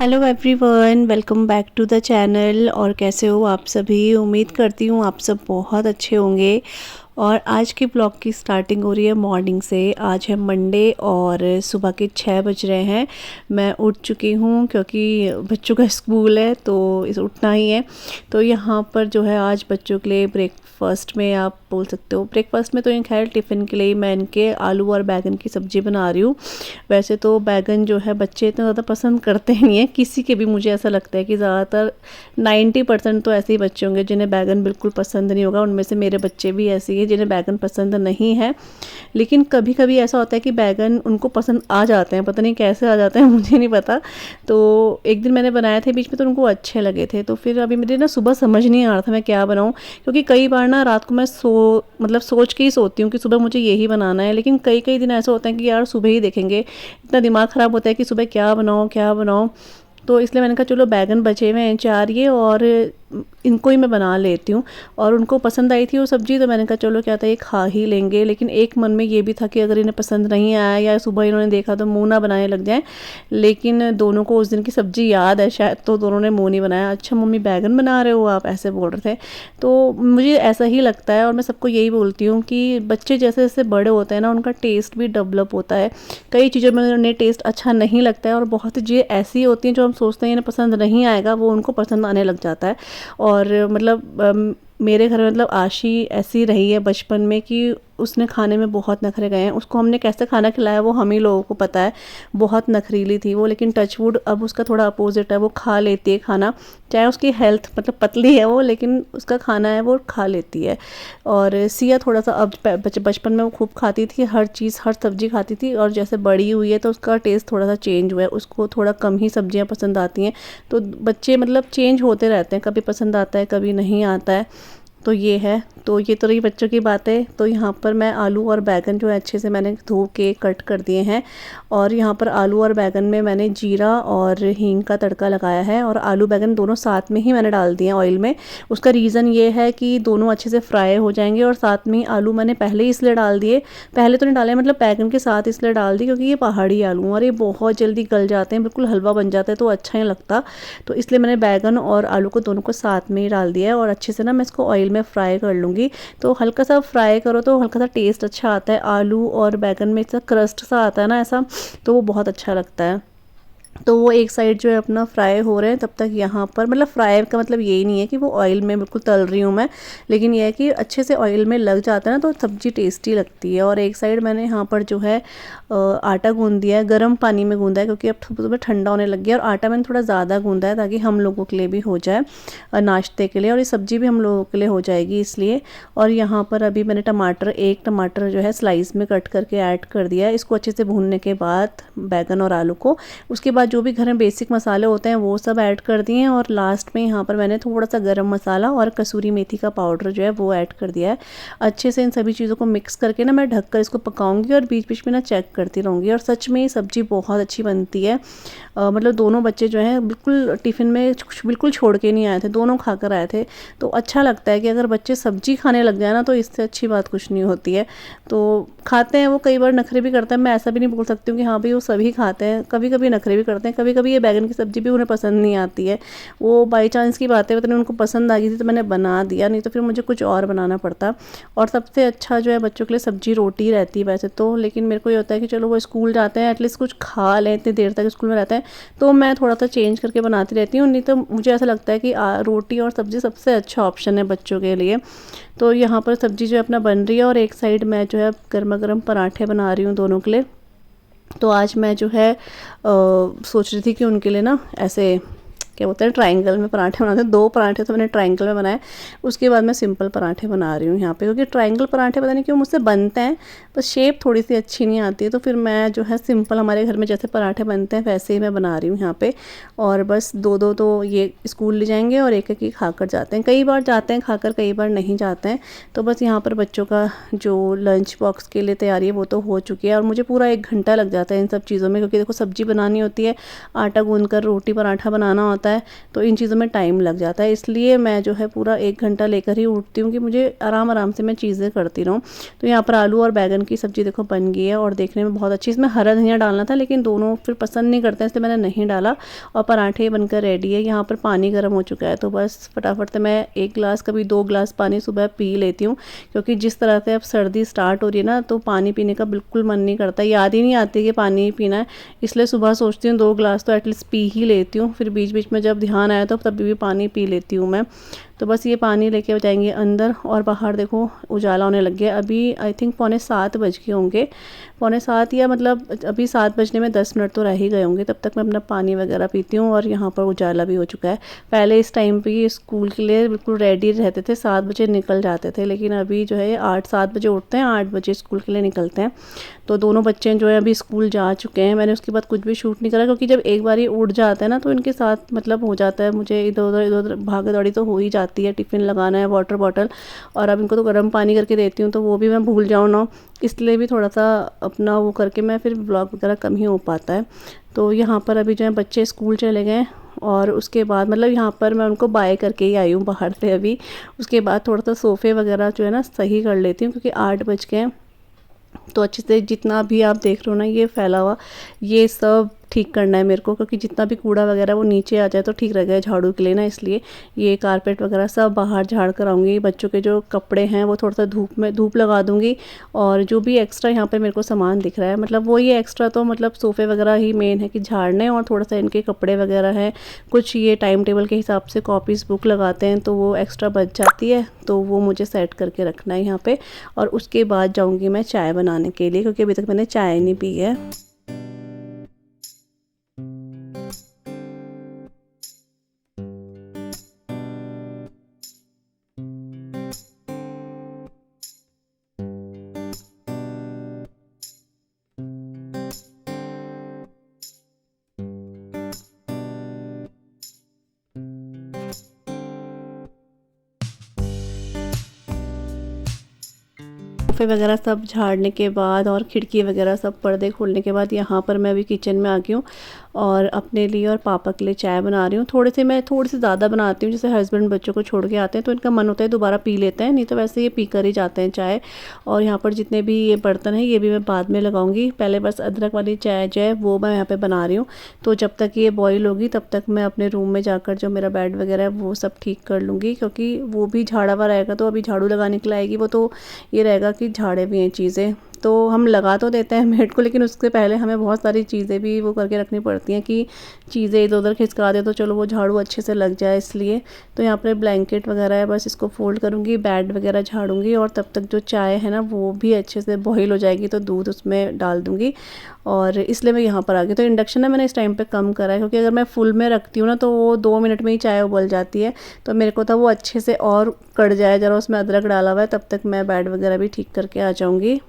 Hello everyone, welcome back to the channel. और कैसे हो आप सभी? उम्मीद करती हूँ आप सब बहुत अच्छे होंगे। और आज की ब्लॉग की स्टार्टिंग हो रही है मॉर्निंग से। आज है मंडे और सुबह के 6 बज रहे हैं। मैं उठ चुकी हूँ क्योंकि बच्चों का स्कूल है तो इस उठना ही है। तो यहाँ पर जो है आज बच्चों के लिए ब्रेकफास्ट में, आप बोल सकते हो ब्रेकफास्ट में, तो ये खैर टिफ़िन के लिए मैं इनके आलू और बैगन की सब्ज़ी बना रही हूँ। वैसे तो बैगन जो है बच्चे इतना ज़्यादा पसंद करते नहीं हैं किसी के भी। मुझे ऐसा लगता है कि ज़्यादातर 90% तो ऐसे ही बच्चे होंगे जिन्हें बैगन बिल्कुल पसंद नहीं होगा। उनमें से मेरे बच्चे भी ऐसे ही हैं जिन्हें बैगन पसंद नहीं है। लेकिन कभी कभी ऐसा होता है कि बैगन उनको पसंद आ जाते हैं, पता नहीं कैसे आ जाते हैं मुझे नहीं पता। तो एक दिन मैंने बनाए थे बीच में तो उनको अच्छे लगे थे। तो फिर अभी मेरे ना सुबह समझ नहीं आ रहा था मैं क्या बनाऊँ, क्योंकि कई बार ना रात को मैं सोच के ही सोती हूँ कि सुबह मुझे यही बनाना है। लेकिन कई कई दिन ऐसा होता है कि यार सुबह ही देखेंगे, इतना दिमाग ख़राब होता है कि सुबह क्या बनाऊँ क्या बनाऊँ। तो इसलिए मैंने कहा चलो बैगन बचे हुए हैं 4 ये, और इनको ही मैं बना लेती हूँ। और उनको पसंद आई थी वो सब्ज़ी, तो मैंने कहा चलो क्या था ये खा ही लेंगे। लेकिन एक मन में ये भी था कि अगर इन्हें पसंद नहीं आया या सुबह इन्होंने देखा तो मुँह ना बनाने लग जाए। लेकिन दोनों को उस दिन की सब्ज़ी याद है शायद, तो दोनों ने मुँह नहीं बनाया। अच्छा मम्मी बैगन बना रहे हो आप, ऐसे बोल रहे थे। तो मुझे ऐसा ही लगता है और मैं सबको यही बोलती हूँ कि बच्चे जैसे जैसे बड़े होते हैं ना, उनका टेस्ट भी डेवलप होता है। कई चीज़ों में उन्हें टेस्ट अच्छा नहीं लगता है और बहुत चीज़ें ऐसी होती हैं जो हम सोचते हैं इन्हें पसंद नहीं आएगा, वो उनको पसंद आने लग जाता है। और मतलब मेरे घर में मतलब आशी ऐसी रही है बचपन में कि उसने खाने में बहुत नखरे गए हैं। उसको हमने कैसे खाना खिलाया वो हम ही लोगों को पता है। बहुत नखरीली थी वो, लेकिन टचवुड अब उसका थोड़ा अपोजिट है, वो खा लेती है खाना। चाहे उसकी हेल्थ मतलब पतली है वो, लेकिन उसका खाना है वो खा लेती है। और सिया थोड़ा सा अब बचपन में वो खूब खाती थी, हर चीज़ हर सब्ज़ी खाती थी। और जैसे बड़ी हुई है तो उसका टेस्ट थोड़ा सा चेंज हुआ है, उसको थोड़ा कम ही सब्जियां पसंद आती हैं। तो बच्चे मतलब चेंज होते रहते हैं, कभी पसंद आता है कभी नहीं आता है। तो ये है, तो ये तो रही बच्चों की बातें। तो यहाँ पर मैं आलू और बैगन जो है अच्छे से मैंने धो के कट कर दिए हैं। और यहाँ पर आलू और बैगन में मैंने जीरा और हींग का तड़का लगाया है। और आलू बैगन दोनों साथ में ही मैंने डाल दिए हैं ऑयल में। उसका रीज़न ये है कि दोनों अच्छे से फ्राई हो जाएंगे। और साथ में आलू मैंने पहले ही इसलिए डाल दिए, पहले तो नहीं डाले, मतलब बैगन के साथ इसलिए डाल दी क्योंकि ये पहाड़ी आलू और ये बहुत जल्दी गल जाते हैं, बिल्कुल हलवा बन जाता है, तो अच्छा नहीं लगता। तो इसलिए मैंने बैगन और आलू को दोनों को साथ में ही डाल दिया है। और अच्छे से ना मैं इसको ऑयल में फ्राई कर लूँगी। तो हल्का सा फ्राई करो तो हल्का सा टेस्ट अच्छा आता है। आलू और बैगन में ऐसा क्रस्ट सा आता है ना ऐसा, तो वो बहुत अच्छा लगता है। तो वो एक साइड जो है अपना फ्राई हो रहे हैं, तब तक यहाँ पर मतलब फ्राई का मतलब यही नहीं है कि वो ऑयल में बिल्कुल तल रही हूँ मैं, लेकिन यह है कि अच्छे से ऑयल में लग जाता है ना तो सब्ज़ी टेस्टी लगती है। और एक साइड मैंने यहाँ पर जो है आटा गूंद दिया है, गर्म पानी में गूंदा है क्योंकि अब सुबह ठंडा होने लग गया। और आटा मैंने थोड़ा ज़्यादा गूंदा है ताकि हम लोगों के लिए भी हो जाए नाश्ते के लिए, और ये सब्ज़ी भी हम लोगों के लिए हो जाएगी इसलिए। और यहाँ पर अभी मैंने एक टमाटर जो है स्लाइस में कट करके ऐड कर दिया है। इसको अच्छे से भूनने के बाद बैगन और आलू को, उसके बाद जो भी घर में बेसिक मसाले होते हैं वो सब ऐड कर दिए हैं। और लास्ट में यहाँ पर मैंने थोड़ा सा गरम मसाला और कसूरी मेथी का पाउडर जो है वो ऐड कर दिया है। अच्छे से इन सभी चीज़ों को मिक्स करके ना मैं ढककर इसको पकाऊंगी और बीच बीच में ना चेक करती रहूँगी। और सच में ये सब्ज़ी बहुत अच्छी बनती है। मतलब दोनों बच्चे जो हैं बिल्कुल टिफ़िन में बिल्कुल छोड़ के नहीं आए थे, दोनों खा कर आए थे। तो अच्छा लगता है कि अगर बच्चे सब्ज़ी खाने लग जाए ना तो इससे अच्छी बात कुछ नहीं होती है। तो खाते हैं वो, कई बार नखरे भी करते हैं, मैं ऐसा भी नहीं बोल सकती हूँ कि हाँ भाई वो सभी खाते हैं, कभी कभी नखरे भी करते हैं। कभी कभी ये बैगन की सब्ज़ी भी उन्हें पसंद नहीं आती है, वो बाई चांस की बात है, पता नहीं उनको पसंद आ गई थी तो मैंने बना दिया, नहीं तो फिर मुझे कुछ और बनाना पड़ता। और सबसे अच्छा जो है बच्चों के लिए सब्ज़ी रोटी रहती है वैसे तो, लेकिन मेरे को ये होता है कि चलो वो स्कूल जाते हैं एटलीस्ट कुछ खा लें, इतनी देर तक स्कूल में रहते हैं, तो मैं थोड़ा सा चेंज करके बनाती रहती हूँ। नहीं तो मुझे ऐसा लगता है कि रोटी और सब्ज़ी सबसे अच्छा ऑप्शन है बच्चों के लिए। तो यहाँ पर सब्ज़ी जो है अपना बन रही है और एक साइड मैं जो है गर्मा गर्म पराठे बना रही हूँ दोनों के लिए। तो आज मैं जो है सोच रही थी कि उनके लिए ना ऐसे क्या बोलते हैं ट्रायंगल में पराठे बनाते हैं। 2 पराठे तो मैंने ट्रायंगल में बनाए, उसके बाद मैं सिंपल पराठे बना रही हूँ यहाँ पे, क्योंकि ट्रायंगल पराठे पता नहीं क्यों मुझसे बनते हैं बस शेप थोड़ी सी अच्छी नहीं आती है। तो फिर मैं जो है सिंपल हमारे घर में जैसे पराठे बनते हैं वैसे ही मैं बना रही हूँ यहाँ पे। और बस 2-2 तो ये स्कूल ले जाएंगे और एक ही खाकर जाते हैं, कई बार जाते हैं खाकर कई बार नहीं जाते हैं। तो बस यहाँ पर बच्चों का जो लंच बॉक्स के लिए तैयारी है वो तो हो चुकी है। और मुझे पूरा 1 घंटा लग जाता है इन सब चीज़ों में, क्योंकि देखो सब्ज़ी बनानी होती है, आटा गूंद कर रोटी पराठा बनाना होता है, है, तो इन चीज़ों में टाइम लग जाता है। इसलिए मैं जो है पूरा 1 घंटा लेकर ही उठती हूँ कि मुझे आराम आराम से मैं चीज़ें करती रहूँ। तो यहाँ पर आलू और बैंगन की सब्ज़ी देखो बन गई है और देखने में बहुत अच्छी। इसमें हरा धनिया डालना था लेकिन दोनों फिर पसंद नहीं करते हैं, इसलिए मैंने नहीं डाला। और पराठे बनकर रेडी है। यहाँ पर पानी गर्म हो चुका है, तो बस फटाफट से मैं 1 गिलास कभी 2 गिलास पानी सुबह पी लेती हूँ, क्योंकि जिस तरह से अब सर्दी स्टार्ट हो रही है ना, तो पानी पीने का बिल्कुल मन नहीं करता, याद ही नहीं आती कि पानी पीना है। इसलिए सुबह सोचती हूँ 2 गिलास तो एटलीस्ट पी ही लेती हूँ, फिर बीच बीच में जब ध्यान आया तो तभी भी पानी पी लेती हूँ मैं। तो बस ये पानी लेके जाएंगे अंदर। और बाहर देखो उजाला होने लग गया, अभी आई थिंक 6:45 बज गए होंगे, 6:45 या मतलब अभी 7 बजने में 10 मिनट तो रह ही गए होंगे। तब तक मैं अपना पानी वगैरह पीती हूँ और यहाँ पर उजाला भी हो चुका है। पहले इस टाइम पे ये स्कूल के लिए बिल्कुल रेडी रहते थे, 7 बजे निकल जाते थे, लेकिन अभी जो है 8-7 बजे उठते हैं, 8 बजे स्कूल के लिए निकलते हैं। तो दोनों बच्चे जो है अभी स्कूल जा चुके हैं। मैंने उसके बाद कुछ भी शूट नहीं करा, क्योंकि जब एक बार ही उठ जाता है ना, तो इनके साथ मतलब हो जाता है, मुझे इधर उधर भागा दौड़ी तो हो ही जाती है। टिफ़िन लगाना है, वाटर बॉटल, और अब इनको तो गर्म पानी करके देती हूँ, तो वो भी मैं भूल जाऊँ ना, इसलिए भी थोड़ा सा अपना वो करके मैं फिर ब्लॉग वगैरह कम ही हो पाता है। तो यहाँ पर अभी जो है बच्चे स्कूल चले गए और उसके बाद मतलब यहाँ पर मैं उनको बाय करके ही आई हूँ बाहर से अभी। उसके बाद थोड़ा सा सोफ़े वगैरह जो है ना सही कर लेती हूँ, क्योंकि 8 बज गए हैं। तो अच्छे से जितना भी आप देख रहे हो ना ये फैला हुआ, ये सब ठीक करना है मेरे को, क्योंकि जितना भी कूड़ा वगैरह वो नीचे आ जाए तो ठीक रहेगा झाड़ू के लिए ना। इसलिए ये कारपेट वगैरह सब बाहर झाड़ कर आऊँगी। बच्चों के जो कपड़े हैं वो थोड़ा सा धूप लगा दूँगी। और जो भी एक्स्ट्रा यहाँ पे मेरे को सामान दिख रहा है, मतलब वो ये एक्स्ट्रा तो मतलब सोफ़े वगैरह ही मेन है कि झाड़ने, और थोड़ा सा इनके कपड़े वगैरह हैं, कुछ ये टाइम टेबल के हिसाब से कॉपीज़ बुक लगाते हैं, तो वो एक्स्ट्रा बच जाती है, तो वो मुझे सेट करके रखना है यहाँ पे। और उसके बाद जाऊँगी मैं चाय बनाने के लिए, क्योंकि अभी तक मैंने चाय नहीं पी है। सोफ़े वगैरह सब झाड़ने के बाद और खिड़की वगैरह सब पर्दे खोलने के बाद यहाँ पर मैं अभी किचन में आ गई हूँ और अपने लिए और पापा के लिए चाय बना रही हूँ। मैं थोड़ी सी ज़्यादा बनाती हूँ, जैसे हस्बैंड बच्चों को छोड़ के आते हैं तो इनका मन होता है दोबारा पी लेते हैं, नहीं तो वैसे ये पी कर ही जाते हैं चाय। और यहाँ पर जितने भी ये बर्तन हैं ये भी मैं बाद में लगाऊंगी, पहले बस अदरक वाली चाय जो है वो मैं यहाँ पर बना रही हूँ। तो जब तक ये बॉईल होगी तब तक मैं अपने रूम में जाकर जो मेरा बेड वगैरह है वो सब ठीक कर लूँगी, क्योंकि वो भी झाड़ा हुआ रहेगा। तो अभी झाड़ू लगाने के लिए आएगी वो, तो ये रहेगा कि झाड़े भी हैं चीज़ें। तो हम लगा तो देते हैं मेड को, लेकिन उससे पहले हमें बहुत सारी चीज़ें भी वो करके रखनी पड़ती हैं कि चीज़ें इधर उधर खिसका दे तो चलो वो झाड़ू अच्छे से लग जाए, इसलिए। तो यहाँ पर ब्लैंकेट वगैरह है, बस इसको फोल्ड करूँगी, बेड वगैरह झाड़ूंगी, और तब तक जो चाय है ना वो भी अच्छे से बॉईल हो जाएगी, तो दूध उसमें डाल दूँगी। और इसलिए मैं यहाँ पर आ गई। तो इंडक्शन ना मैंने इस टाइम पे कम करा है, क्योंकि अगर मैं फुल में रखती हूँ ना तो वो 2 मिनट में ही चाय उबल जाती है। तो मेरे को था वो अच्छे से और कड़ जाए ज़रा, उसमें अदरक डाला हुआ है, तब तक मैं बेड वगैरह भी ठीक करके आ जाऊँगी।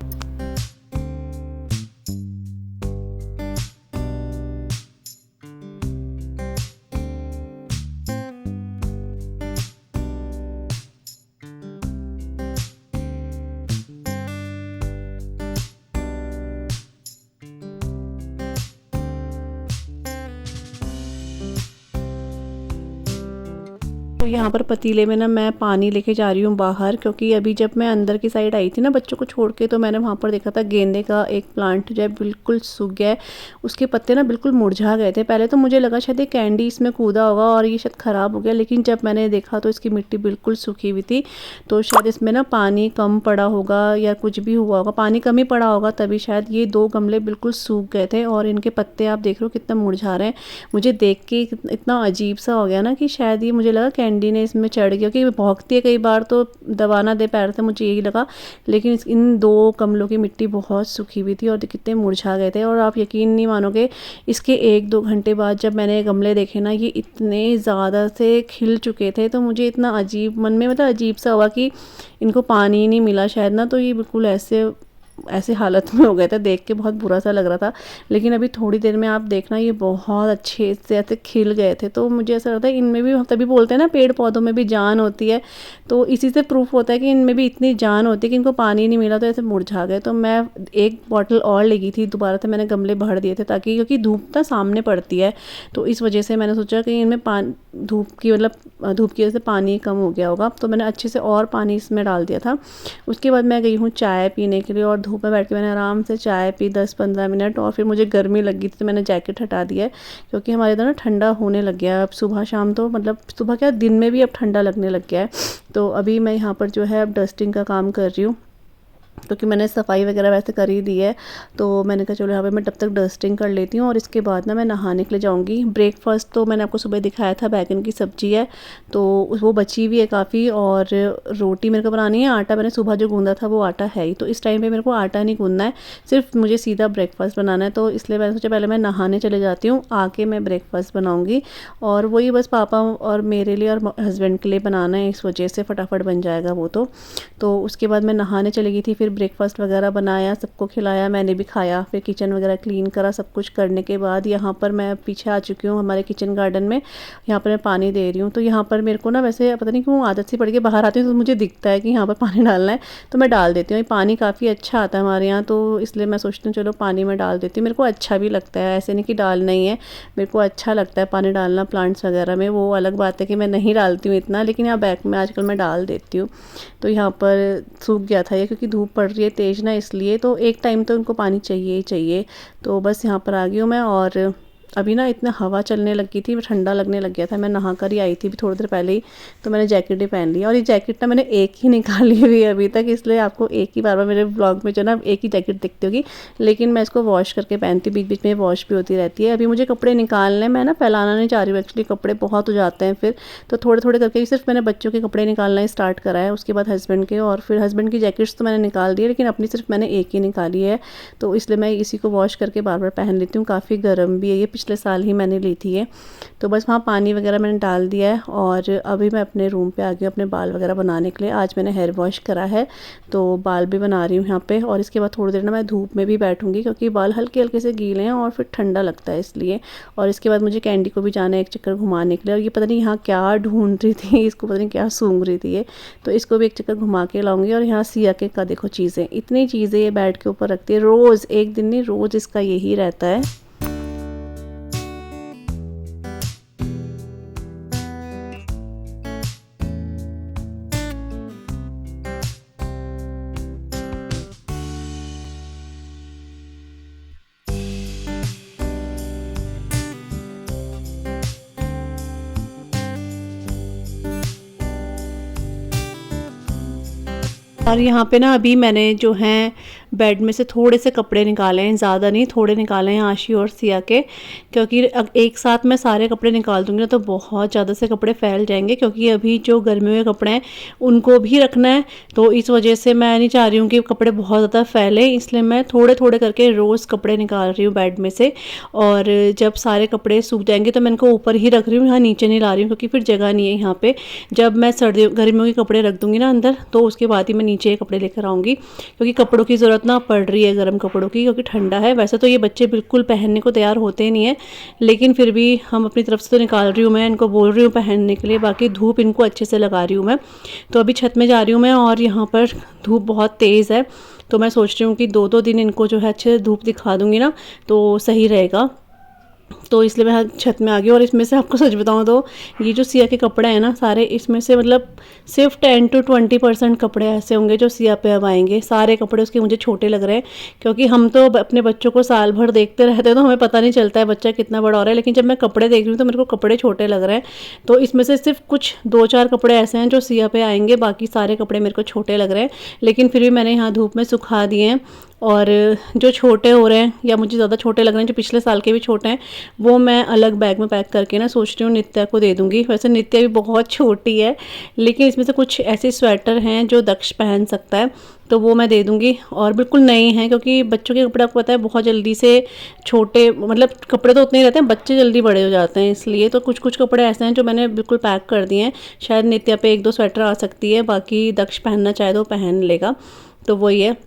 तो यहाँ पर पतीले में ना मैं पानी लेके जा रही हूँ बाहर, क्योंकि अभी जब मैं अंदर की साइड आई थी ना बच्चों को छोड़ के, तो मैंने वहाँ पर देखा था गेंदे का एक प्लांट जो है बिल्कुल सूख गया है, उसके पत्ते ना बिल्कुल मुरझा गए थे। पहले तो मुझे लगा शायद ये कैंडी इसमें कूदा होगा और ये शायद ख़राब हो गया, लेकिन जब मैंने देखा तो इसकी मिट्टी बिल्कुल सूखी हुई थी। तो शायद इसमें ना पानी कम पड़ा होगा या कुछ भी हुआ होगा, पानी कम ही पड़ा होगा, तभी शायद ये 2 गमले बिल्कुल सूख गए थे। और इनके पत्ते आप देख रहे हो कितना मुरझा रहे हैं। मुझे देख के इतना अजीब सा हो गया ना कि शायद ये, मुझे लगा कैंडी ने इसमें चढ़ गया, क्योंकि भौंकती है कई बार तो दबाना दे पैर से, मुझे यही लगा। लेकिन इन 2 गमलों की मिट्टी बहुत सूखी हुई थी और कितने मुरझा गए थे। और आप यकीन नहीं मानोगे, इसके 1-2 घंटे बाद जब मैंने गमले देखे ना, ये इतने ज़्यादा से खिल चुके थे। तो मुझे इतना अजीब मन में मतलब अजीब सा हुआ कि इनको पानी ही नहीं मिला शायद ना, तो ये बिल्कुल ऐसे ऐसे हालत में हो गए थे, देख के बहुत बुरा सा लग रहा था। लेकिन अभी थोड़ी देर में आप देखना ये बहुत अच्छे से ऐसे खिल गए थे। तो मुझे ऐसा लगता है इनमें भी, तभी बोलते हैं ना पेड़ पौधों में भी जान होती है, तो इसी से प्रूफ होता है कि इनमें भी इतनी जान होती है कि इनको पानी नहीं मिला तो ऐसे मुरझा गए। तो मैं एक बॉटल और लगी थी, दोबारा से मैंने गमले भर दिए थे, ताकि क्योंकि धूप ना सामने पड़ती है, तो इस वजह से मैंने सोचा कि इनमें धूप की मतलब धूप की वजह से पानी कम हो गया होगा, तो मैंने अच्छे से और पानी इसमें डाल दिया था। उसके बाद मैं गई हूँ चाय पीने के लिए, और धूप में बैठ के मैंने आराम से चाय पी 10-15 मिनट, और फिर मुझे गर्मी लगी थी तो मैंने जैकेट हटा दिया है, क्योंकि हमारे इधर ना ठंडा होने लग गया है अब सुबह शाम, तो मतलब सुबह क्या दिन में भी अब ठंडा लगने लग गया है। तो अभी मैं यहाँ पर जो है अब डस्टिंग का काम कर रही हूँ, क्योंकि मैंने सफाई वगैरह वैसे कर ही दी है। तो मैंने कहा चलो यहाँ पे मैं तब तक डस्टिंग कर लेती हूँ, और इसके बाद ना मैं नहाने के लिए जाऊँगी। ब्रेकफास्ट तो मैंने आपको सुबह दिखाया था, बैगन की सब्ज़ी है तो वो बची हुई है काफ़ी, और रोटी मेरे को बनानी है। आटा मैंने सुबह जो गूँधा था वो आटा है ही, तो इस टाइम पर मेरे को आटा नहीं गूँधना है, सिर्फ मुझे सीधा ब्रेकफास्ट बनाना है। तो इसलिए मैंने सोचा पहले मैं नहाने चले जाती हूँ, आके मैं ब्रेकफास्ट बनाऊँगी। और वही बस पापा और मेरे लिए और हस्बैंड के लिए बनाना है, इस वजह से फटाफट बन जाएगा वो। तो उसके बाद मैं नहाने चली गई थी, फिर ब्रेकफास्ट वगैरह बनाया, सबको खिलाया, मैंने भी खाया, फिर किचन वगैरह क्लीन करा। सब कुछ करने के बाद यहाँ पर मैं पीछे आ चुकी हूँ हमारे किचन गार्डन में। यहाँ पर मैं पानी दे रही हूँ, तो यहाँ पर मेरे को ना वैसे पता नहीं क्यों आदत सी पड़ गई, बाहर आती हूँ तो मुझे दिखता है कि यहाँ पर पानी डालना है, तो मैं डाल देती हूँ। पानी काफ़ी अच्छा आता है हमारे यहाँ, तो इसलिए मैं सोचती हूँ चलो पानी में डाल देती हूँ। मेरे को अच्छा भी लगता है, ऐसे नहीं कि डालना ही है, मेरे को अच्छा लगता है पानी डालना प्लांट्स वगैरह में। वो अलग बात है कि मैं नहीं डालती हूँ इतना, लेकिन यहाँ बैग में आजकल मैं डाल देती हूँ। तो यहाँ पर सूख गया था ये, क्योंकि धूप पड़ रही है तेज़ ना, इसलिए तो एक टाइम तो इनको पानी चाहिए ही चाहिए। तो बस यहाँ पर आ गई हूँ मैं, और अभी ना इतना हवा चलने लगी थी, ठंडा लगने लग गया था। मैं नहा कर ही आई थी थोड़ी देर पहले ही, तो मैंने जैकेट ही पहन ली। और ये जैकेट ना मैंने एक ही निकाली हुई है अभी तक, इसलिए आपको एक ही बार मेरे ब्लॉग में जो ना एक ही जैकेट दिखती होगी, लेकिन मैं इसको वॉश करके पहनती हूँ, बीच बीच में वॉश भी होती रहती है। अभी मुझे कपड़े निकालने, मैं ना फैलाना नहीं चाह रही हूँ एक्चुअली, कपड़े बहुत हो जाते हैं फिर, तो थोड़े थोड़े करके सिर्फ मैंने बच्चों के कपड़े निकालना ही स्टार्ट करा है, उसके बाद हस्बैंड के, और फिर हस्बैंड की जैकेट्स तो मैंने निकाल दी है, लेकिन अपनी सिर्फ मैंने एक ही निकाली है। तो इसलिए मैं इसी को वॉश करके बार बार पहन लेती हूँ। काफ़ी गर्म भी है ये, पिछले साल ही मैंने ली थी ये। तो बस वहाँ पानी वगैरह मैंने डाल दिया है, और अभी मैं अपने रूम पे आ गई अपने बाल वगैरह बनाने के लिए। आज मैंने हेयर वॉश करा है, तो बाल भी बना रही हूँ यहाँ पे। और इसके बाद थोड़ी देर ना मैं धूप में भी बैठूंगी, क्योंकि बाल हल्के हल्के से गीले हैं और फिर ठंडा लगता है इसलिए। और इसके बाद मुझे कैंडी को भी जाना है एक चक्कर घुमाने के लिए, और ये पता नहीं यहाँ क्या ढूंढ रही थी, इसको पता नहीं क्या सूंघ रही थी ये, तो इसको भी एक चक्कर घुमा के लाऊंगी। और यहाँ सिया के का देखो चीज़ें, इतनी चीज़ें ये बेड के ऊपर रखती है रोज़, एक दिन नहीं रोज़ इसका यही रहता है। और यहाँ पे ना अभी मैंने जो है बेड में से थोड़े से कपड़े निकाले हैं, ज़्यादा नहीं, थोड़े निकाले हैं आशी और सिया के, क्योंकि एक साथ मैं सारे कपड़े निकाल दूँगी ना तो बहुत ज़्यादा से कपड़े फैल जाएंगे, क्योंकि अभी जो गर्मियों के कपड़े हैं उनको भी रखना है। तो इस वजह से मैं नहीं चाह रही हूँ कि कपड़े बहुत ज़्यादा फैले, इसलिए मैं थोड़े थोड़े करके रोज़ कपड़े निकाल रही हूँ बेड में से। और जब सारे कपड़े सूख जाएंगे तो मैं इनको ऊपर ही रख रही हूँ, यहाँ नीचे नहीं ला रही हूँ, क्योंकि फिर जगह नहीं है यहाँ पर। जब मैं गर्मियों के कपड़े रख दूँगी ना अंदर, तो उसके बाद ही मैं नीचे कपड़े लेकर आऊँगी, क्योंकि कपड़ों की ज़रूरत ना पड़ रही है गर्म कपड़ों की, क्योंकि ठंडा है। वैसे तो ये बच्चे बिल्कुल पहनने को तैयार होते नहीं है, लेकिन फिर भी हम अपनी तरफ से तो निकाल रही हूँ, मैं इनको बोल रही हूँ पहनने के लिए, बाकी धूप इनको अच्छे से लगा रही हूँ मैं। तो अभी छत में जा रही हूँ मैं, और यहाँ पर धूप बहुत तेज़ है, तो मैं सोच रही हूँ कि 2-2 दिन इनको जो है अच्छे से धूप दिखा दूँगी ना तो सही रहेगा। तो इसलिए मैं छत में आ गई। और इसमें से आपको सच बताऊं तो ये जो सिया के कपड़े हैं ना सारे, इसमें से मतलब सिर्फ 10 to 20% कपड़े ऐसे होंगे जो सिया पे अब आएंगे। सारे कपड़े उसके मुझे छोटे लग रहे हैं, क्योंकि हम तो अपने बच्चों को साल भर देखते रहते हैं, तो हमें पता नहीं चलता है बच्चा कितना बड़ा हो रहा है, लेकिन जब मैं कपड़े देख रही हूँ तो मेरे को कपड़े छोटे लग रहे हैं। तो इसमें से सिर्फ कुछ 2-4 कपड़े ऐसे हैं जो सिया पे आएंगे, बाकी सारे कपड़े मेरे को छोटे लग रहे हैं। लेकिन फिर भी मैंने यहाँ धूप में सुखा दिए हैं, और जो छोटे हो रहे हैं या मुझे ज़्यादा छोटे लग रहे हैं, जो पिछले साल के भी छोटे हैं, वो मैं अलग बैग में पैक करके ना सोच रही हूँ नित्या को दे दूँगी। वैसे नित्या भी बहुत छोटी है, लेकिन इसमें से कुछ ऐसे स्वेटर हैं जो दक्ष पहन सकता है, तो वो मैं दे दूँगी। और बिल्कुल नए हैं, क्योंकि बच्चों के कपड़े आपको पता है बहुत जल्दी से छोटे, मतलब कपड़े तो उतने ही रहते हैं, बच्चे जल्दी बड़े हो जाते हैं, इसलिए तो कुछ कुछ कपड़े ऐसे हैं जो मैंने बिल्कुल पैक कर दिए हैं। शायद नित्या पे 1-2 स्वेटर आ सकती है, बाकी दक्ष पहनना चाहे तो पहन लेगा। तो वही है।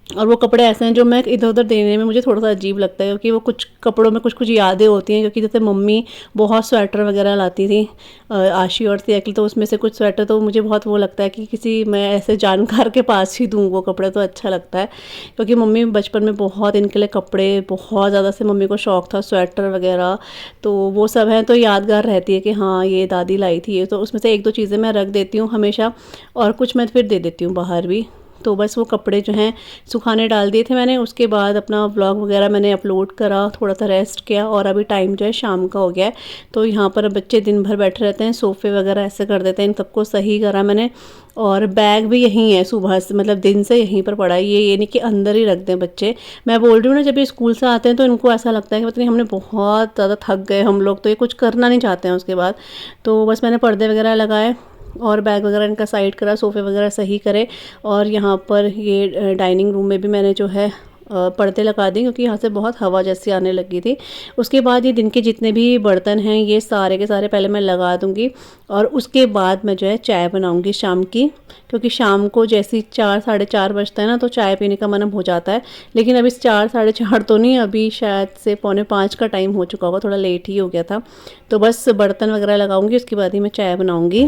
और वो कपड़े ऐसे हैं जो मैं इधर उधर देने में मुझे थोड़ा सा अजीब लगता है, क्योंकि वो कुछ कपड़ों में कुछ कुछ यादें होती हैं। क्योंकि जैसे मम्मी बहुत स्वेटर वगैरह लाती थी आशी और सिया के लिए, तो उसमें से कुछ स्वेटर तो मुझे बहुत वो लगता है कि किसी मैं ऐसे जानकार के पास ही दूँ वो कपड़े, तो अच्छा लगता है। क्योंकि मम्मी बचपन में बहुत इनके लिए कपड़े बहुत ज़्यादा से मम्मी को शौक़ था स्वेटर वगैरह, तो वो सब हैं तो यादगार रहती है कि हाँ ये दादी लाई थी ये। तो उसमें से एक दो चीज़ें मैं रख देती हूँ हमेशा, और कुछ मैं फिर दे देती हूँ बाहर भी। तो बस वो कपड़े जो हैं सुखाने डाल दिए थे मैंने। उसके बाद अपना व्लॉग वगैरह मैंने अपलोड करा, थोड़ा सा रेस्ट किया, और अभी टाइम जो है शाम का हो गया है। तो यहाँ पर बच्चे दिन भर बैठे रहते हैं, सोफ़े वगैरह ऐसे कर देते हैं, इन सबको सही करा मैंने। और बैग भी यहीं है, सुबह से मतलब दिन से यहीं पर पड़ा है। ये नहीं कि अंदर ही रख दें बच्चे। मैं बोल रही हूँ ना, जब ये स्कूल से आते हैं तो इनको ऐसा लगता है कि पता नहीं हमने बहुत ज़्यादा थक गए हम लोग, तो ये कुछ करना नहीं चाहते हैं उसके बाद। तो बस मैंने पर्दे वगैरह लगाए और बैग वगैरह इनका साइड करा, सोफ़े वगैरह सही करे। और यहाँ पर ये डाइनिंग रूम में भी मैंने जो है पर्दे लगा दी, क्योंकि यहाँ से बहुत हवा जैसी आने लगी थी। उसके बाद ये दिन के जितने भी बर्तन हैं ये सारे के सारे पहले मैं लगा दूँगी, और उसके बाद मैं जो है चाय बनाऊँगी शाम की। क्योंकि शाम को जैसे 4 साढ़े 4 बजता है ना, तो चाय पीने का मन हो जाता है। लेकिन अभी 4 साढ़े 4 तो नहीं, अभी शायद से पौने 5 का टाइम हो चुका होगा, थोड़ा लेट ही हो गया था। तो बस बर्तन वगैरह लगाऊँगी, उसके बाद ही मैं चाय बनाऊँगी।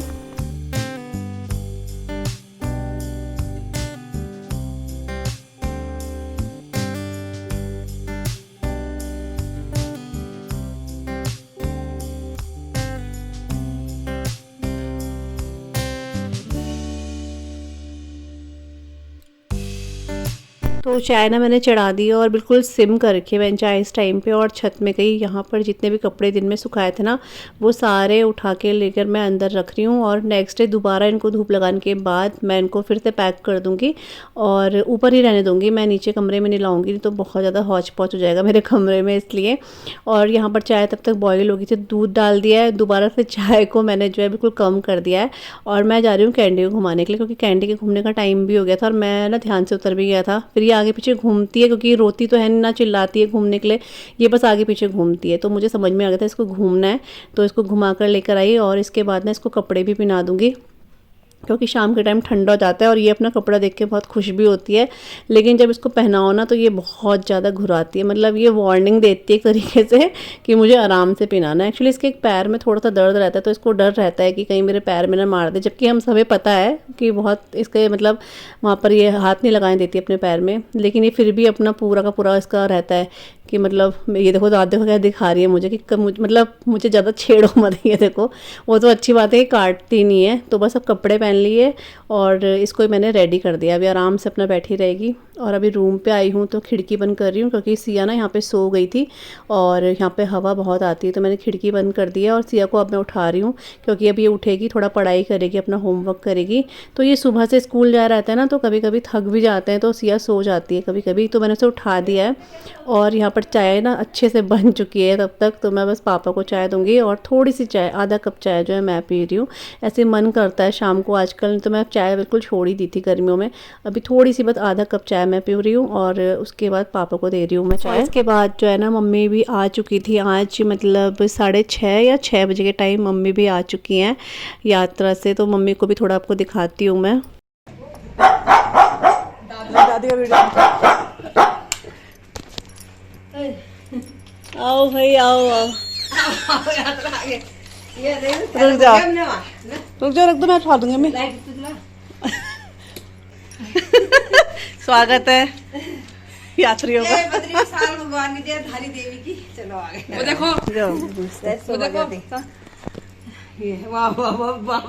तो चाय ना मैंने चढ़ा दी और बिल्कुल सिम कर रखी है मैंने चाय इस टाइम पे। और छत में गई, यहाँ पर जितने भी कपड़े दिन में सुखाए थे ना, वो सारे उठा के लेकर मैं अंदर रख रही हूँ। और नेक्स्ट डे दोबारा इनको धूप लगाने के बाद मैं इनको फिर से पैक कर दूँगी, और ऊपर ही रहने दूँगी, मैं नीचे कमरे में नहीं लाऊँगी, नहीं तो बहुत ज़्यादा हौच पौच हो जाएगा मेरे कमरे में, इसलिए। और यहाँ पर चाय तब तक बॉयल होगी थी, दूध डाल दिया है, दोबारा से चाय को मैंने जो है बिल्कुल कम कर दिया है। और मैं जा रही हूँ कैंडी को घुमाने के लिए, क्योंकि कैंडी के घूमने का टाइम भी हो गया था, और मैं ना ध्यान से उतर भी गया था। फिर ये आगे पीछे घूमती है, क्योंकि रोती तो है ना, चिल्लाती है घूमने के लिए, ये बस आगे पीछे घूमती है। तो मुझे समझ में आ गया था इसको घूमना है, तो इसको घुमा कर लेकर आई। और इसके बाद ना इसको कपड़े भी पहना दूँगी, क्योंकि शाम के टाइम ठंडा हो जाता है। और ये अपना कपड़ा देख के बहुत खुश भी होती है, लेकिन जब इसको पहनाओ ना तो ये बहुत ज़्यादा घुराती है। मतलब ये वार्निंग देती है एक तरीके से कि मुझे आराम से पहनाना है। एक्चुअली इसके एक पैर में थोड़ा सा दर्द रहता है, तो इसको डर रहता है कि कहीं मेरे पैर में ना मार दे, जबकि हम सभी पता है कि बहुत इसके मतलब वहाँ पर ये हाथ नहीं लगाने देती अपने पैर में। लेकिन ये फिर भी अपना पूरा का पूरा इसका रहता है कि मतलब ये देखो दादी देखो क्या दिखा रही है मुझे कि मतलब मुझे ज़्यादा छेड़ो मत। ये देखो, वो तो अच्छी बात है कि काटती नहीं है। तो बस अब कपड़े पहन लिए और इसको मैंने रेडी कर दिया, अभी आराम से अपना बैठी रहेगी। और अभी रूम पे आई हूँ तो खिड़की बंद कर रही हूँ, क्योंकि सिया ना यहाँ पे सो गई थी और यहाँ पे हवा बहुत आती है, तो मैंने खिड़की बंद कर दिया। और सिया को अब मैं उठा रही हूँ, क्योंकि अब ये उठेगी, थोड़ा पढ़ाई करेगी, अपना होमवर्क करेगी। तो ये सुबह से स्कूल जा रहता है ना, तो कभी कभी थक भी जाते हैं, तो सिया सो जाती है कभी कभी, तो मैंने उसे उठा दिया है। और यहाँ पर चाय ना अच्छे से बन चुकी है तब तक, तो मैं बस पापा को चाय दूँगी। और थोड़ी सी चाय, आधा कप चाय जो है मैं पी रही हूँ। ऐसे मन करता है शाम को आजकल, तो मैं चाय बिल्कुल छोड़ ही दी थी गर्मियों में। अभी थोड़ी सी बस आधा कप चाय मैं पी रही हूँ, और उसके बाद पापा को दे रही हूँ मैं चाय। इसके बाद जो है ना मम्मी भी आ चुकी थी आज, मतलब 6:30 या 6 बजे के टाइम मम्मी भी आ चुकी हैं यात्रा से। तो मम्मी को भी थोड़ा आपको दिखाती हूँ मैं। दादी का वीडियो आओ भाई, आओ आओ, रुक जाओ रुक जाओ, रख दो, मैं उठा दूंगी। मैं स्वागत है यात्रियों का। भगवान की जय, धारी देवी की। चलो आगे, वो देखो, वो देखो, ये वाह वाह वाह वाह।